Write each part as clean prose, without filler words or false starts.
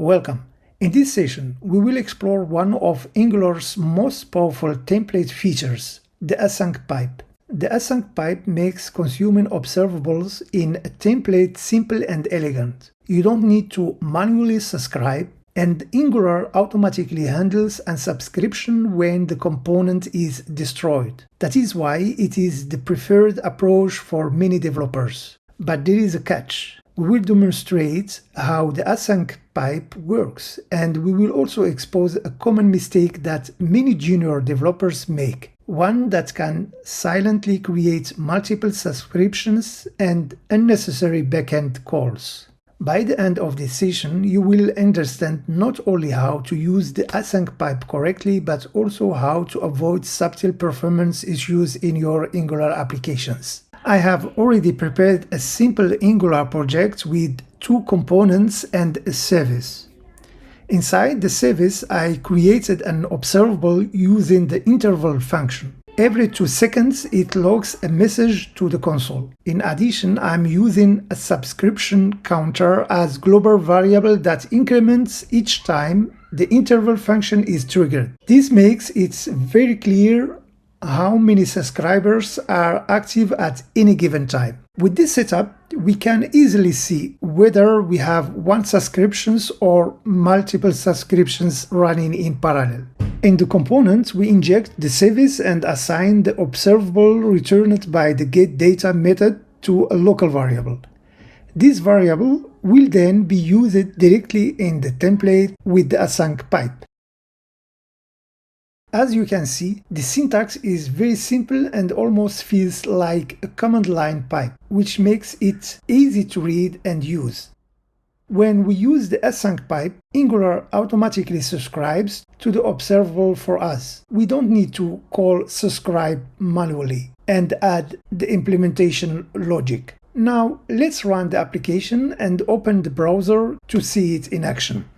Welcome. In this session, we will explore one of Angular's most powerful template features, the async pipe. The async pipe makes consuming observables in a template simple and elegant. You don't need to manually subscribe, and Angular automatically handles unsubscription when the component is destroyed. That is why it is the preferred approach for many developers. But there is a catch. We will demonstrate how the async pipe works, and we will also expose a common mistake that many junior developers make, one that can silently create multiple subscriptions and unnecessary backend calls. By the end of this session, you will understand not only how to use the async pipe correctly, but also how to avoid subtle performance issues in your Angular applications. I have already prepared a simple Angular project with two components and a service. Inside the service, I created an observable using the interval function. Every 2 seconds, it logs a message to the console. In addition, I'm using a subscription counter as global variable that increments each time the interval function is triggered. This makes it very clear how many subscribers are active at any given time. With this setup, we can easily see whether we have one subscription or multiple subscriptions running in parallel. In the component, we inject the service and assign the observable returned by the getData method to a local variable. This variable will then be used directly in the template with the async pipe. As you can see, the syntax is very simple and almost feels like a command line pipe, which makes it easy to read and use. When we use the async pipe, Angular automatically subscribes to the observable for us. We don't need to call subscribe manually and add the implementation logic. Now let's run the application and open the browser to see it in action.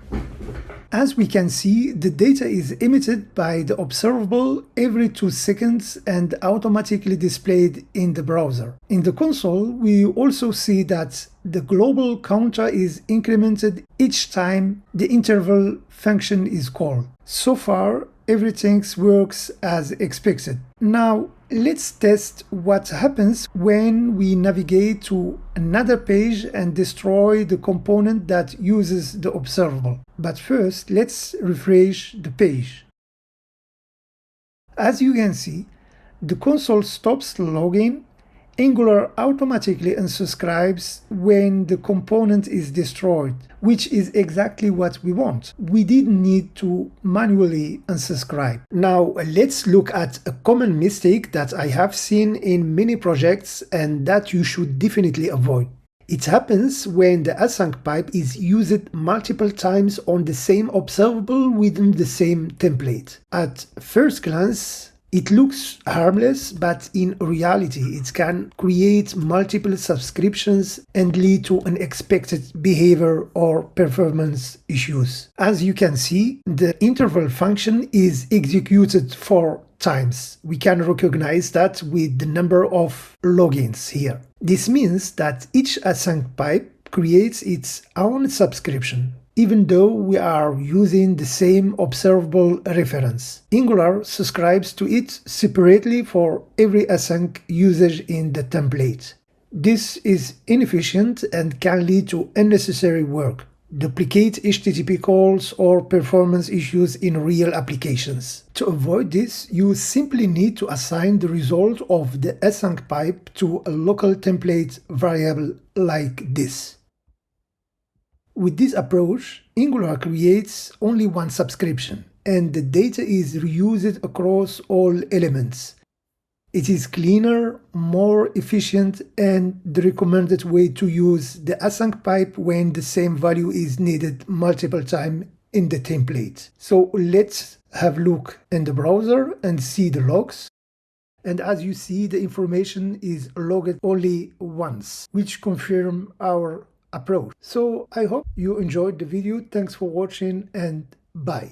As we can see, the data is emitted by the observable every 2 seconds and automatically displayed in the browser. In the console, we also see that the global counter is incremented each time the interval function is called. So far, everything works as expected. Now, let's test what happens when we navigate to another page and destroy the component that uses the observable. But first, let's refresh the page. As you can see, the console stops logging. Angular automatically unsubscribes when the component is destroyed, which is exactly what we want. We didn't need to manually unsubscribe. Now let's look at a common mistake that I have seen in many projects and that you should definitely avoid. It happens when the async pipe is used multiple times on the same observable within the same template. At first glance, it looks harmless, but in reality, it can create multiple subscriptions and lead to unexpected behavior or performance issues. As you can see, the interval function is executed 4 times. We can recognize that with the number of logins here. This means that each async pipe creates its own subscription, even though we are using the same observable reference. Angular subscribes to it separately for every async usage in the template. This is inefficient and can lead to unnecessary work, duplicate HTTP calls, or performance issues in real applications. To avoid this, you simply need to assign the result of the async pipe to a local template variable like this. With this approach, Angular creates only one subscription, and the data is reused across all elements. It is cleaner, more efficient, and the recommended way to use the async pipe when the same value is needed multiple times in the template. So let's have a look in the browser and see the logs. And as you see, the information is logged only once, which confirms our approach. So I hope you enjoyed the video. Thanks for watching and bye.